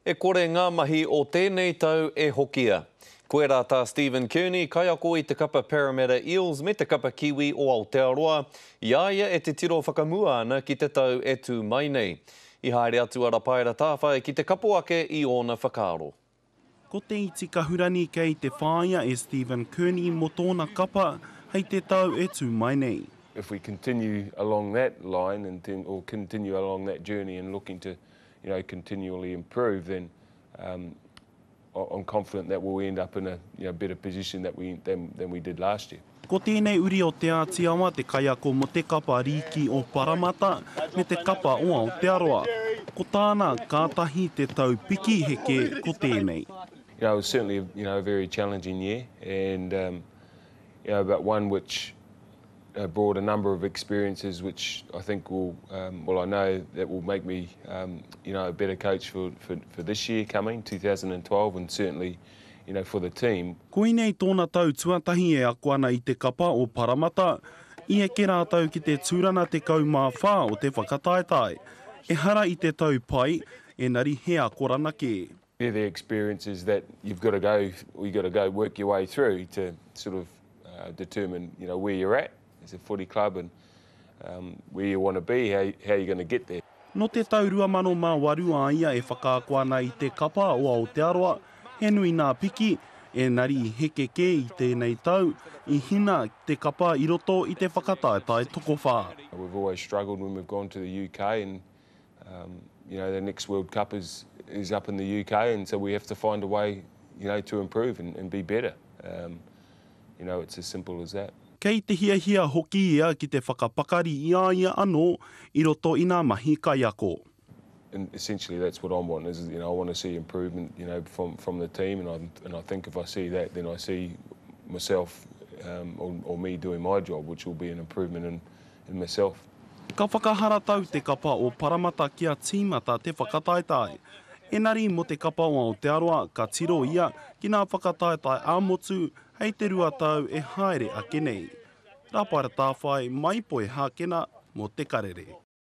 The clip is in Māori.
E kore ngā mahi o tēnei tau e hokia. Koe rā tā Stephen Kearney, kai ako i te kapa Parramatta Eels me te kapa Kiwi o Aotearoa. Iaia e te tiro whakamua ana ki te tau e tū mai nei. I haere atu ara paera tāwhai ki te kapo ake i ōna whakaaro. Ko te iti kahurani kei te whāia e Stephen Kearney mo tōna kapa hei te tau e tū mai nei. If we continue along that line or continue along that journey and looking to, continually improve, then I'm confident that we'll end up in a better position than we did last year. Ko tēnei uri o te Ātiawa, te kaiako mo te kapa Riki o Parramatta me te kapa o Aotearoa. Ko tāna kātahi te tau piki heke ko tēnei. It was certainly a very challenging year, and but one which brought a number of experiences which I think I know that will make me a better coach for this year coming, 2012, and certainly for the team. Koinei tōna tau tuatahi e ako ana i te kapa o Parramatta, I e ke rātau ki te tūrana te kaumā whā o te whakataetai. E hara i te tau pai, e nari he akorana ke. They're the experiences that you've got to go work your way through to sort of determine where you're at as a footy club and where you want to be, how you're going to get there. No te tau 2008 a ia e whakaako ana i te kapa o Aotearoa, he nui nā piki, e nari I heke ke I tēnei tau, I hina te kapa I roto I te whakataetai toko whā. We've always struggled when we've gone to the UK, and the next World Cup is up in the UK, and so we have to find a way to improve and be better. It's as simple as that. Kei te hia hoki ia ki te whakapakari ia anō I roto I nā mahi kaiako. And essentially that's what I want, is I want to see improvement from the team, and I think if I see that, then I see myself or me doing my job, which will be an improvement in myself. Ka whakahara tau te kapa o Parramatta kia tīmata te whakataetai. Enari mo te kapa o Aotearoa ka tiro ia ki nā whakataetai āmotu hei te rua tau e haere ake nei. Rāpaera tāwhai mai poe hākena mo te karere.